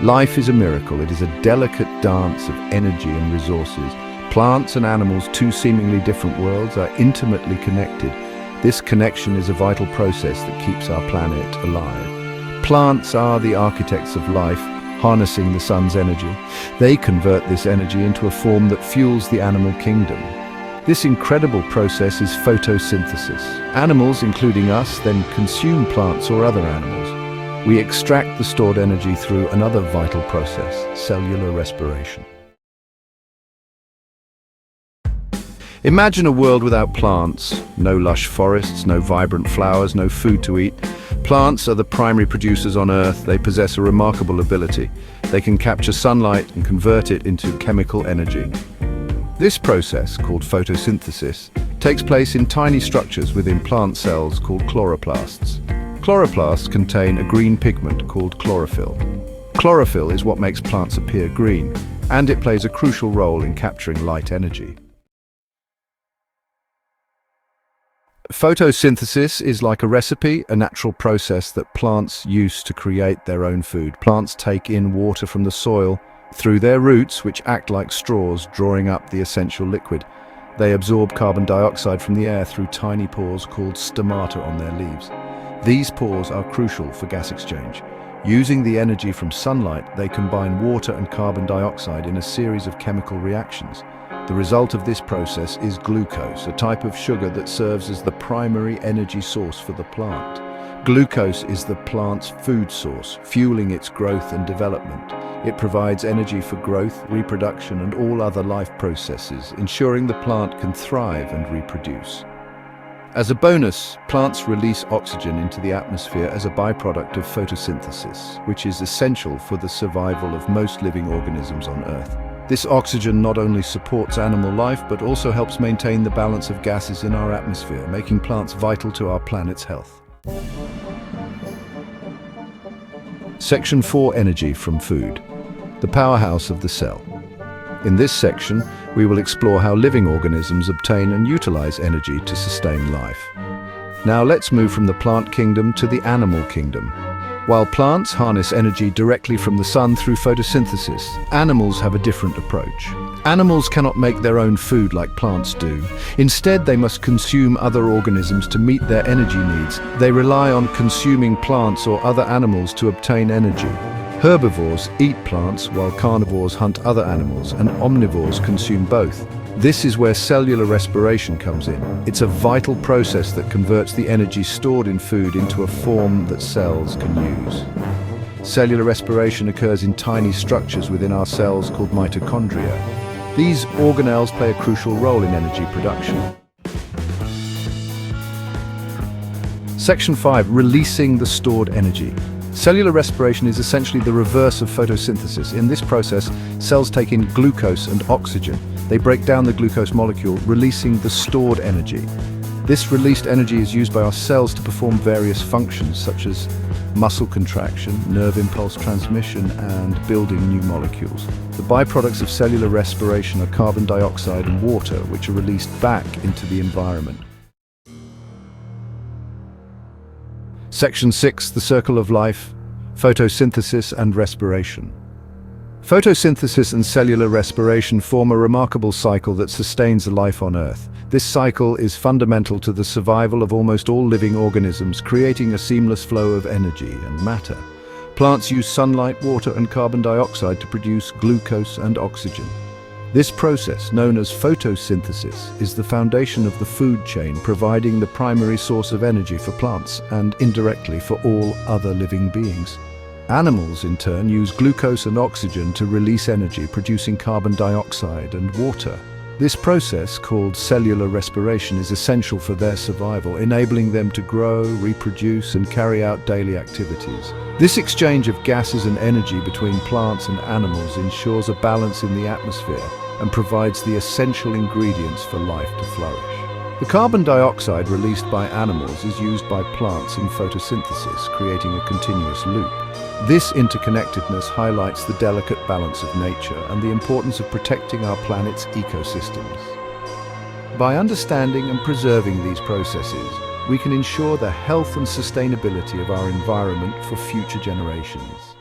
Life is a miracle. It is a delicate dance of energy and resources. Plants and animals, two seemingly different worlds, are intimately connected. This connection is a vital process that keeps our planet alive. Plants are the architects of life, harnessing the sun's energy. They convert this energy into a form that fuels the animal kingdom. This incredible process is photosynthesis. Animals, including us, then consume plants or other animals. We extract the stored energy through another vital process, cellular respiration. Imagine a world without plants. No lush forests, no vibrant flowers, no food to eat. Plants are the primary producers on Earth. They possess a remarkable ability. They can capture sunlight and convert it into chemical energy. This process, called photosynthesis, takes place in tiny structures within plant cells called chloroplasts. Chloroplasts contain a green pigment called chlorophyll. Chlorophyll is what makes plants appear green, and it plays a crucial role in capturing light energy. Photosynthesis is like a recipe, a natural process that plants use to create their own food. Plants take in water from the soil through their roots, which act like straws, drawing up the essential liquid. They absorb carbon dioxide from the air through tiny pores called stomata on their leaves. These pores are crucial for gas exchange. Using the energy from sunlight, they combine water and carbon dioxide in a series of chemical reactions. The result of this process is glucose, a type of sugar that serves as the primary energy source for the plant. Glucose is the plant's food source, fueling its growth and development. It provides energy for growth, reproduction, and all other life processes, ensuring the plant can thrive and reproduce. As a bonus, plants release oxygen into the atmosphere as a byproduct of photosynthesis, which is essential for the survival of most living organisms on Earth. This oxygen not only supports animal life, but also helps maintain the balance of gases in our atmosphere, making plants vital to our planet's health. Section 4: Energy from food. The powerhouse of the cell. In this section, we will explore how living organisms obtain and utilize energy to sustain life. Now let's move from the plant kingdom to the animal kingdom. While plants harness energy directly from the sun through photosynthesis, animals have a different approach. Animals cannot make their own food like plants do. Instead, they must consume other organisms to meet their energy needs. They rely on consuming plants or other animals to obtain energy. Herbivores eat plants while carnivores hunt other animals, and omnivores consume both. This is where cellular respiration comes in. It's a vital process that converts the energy stored in food into a form that cells can use. Cellular respiration occurs in tiny structures within our cells called mitochondria. These organelles play a crucial role in energy production. Section 5: Releasing the stored energy. Cellular respiration is essentially the reverse of photosynthesis. In this process, cells take in glucose and oxygen. They break down the glucose molecule, releasing the stored energy. This released energy is used by our cells to perform various functions, such as muscle contraction, nerve impulse transmission, and building new molecules. The byproducts of cellular respiration are carbon dioxide and water, which are released back into the environment. Section 6: The Circle of Life, Photosynthesis and Respiration. Photosynthesis and cellular respiration form a remarkable cycle that sustains life on Earth. This cycle is fundamental to the survival of almost all living organisms, creating a seamless flow of energy and matter. Plants use sunlight, water, and carbon dioxide to produce glucose and oxygen. This process, known as photosynthesis, is the foundation of the food chain, providing the primary source of energy for plants and indirectly for all other living beings. Animals, in turn, use glucose and oxygen to release energy, producing carbon dioxide and water. This process, called cellular respiration, is essential for their survival, enabling them to grow, reproduce, and carry out daily activities. This exchange of gases and energy between plants and animals ensures a balance in the atmosphere and provides the essential ingredients for life to flourish. The carbon dioxide released by animals is used by plants in photosynthesis, creating a continuous loop. This interconnectedness highlights the delicate balance of nature and the importance of protecting our planet's ecosystems. By understanding and preserving these processes, we can ensure the health and sustainability of our environment for future generations.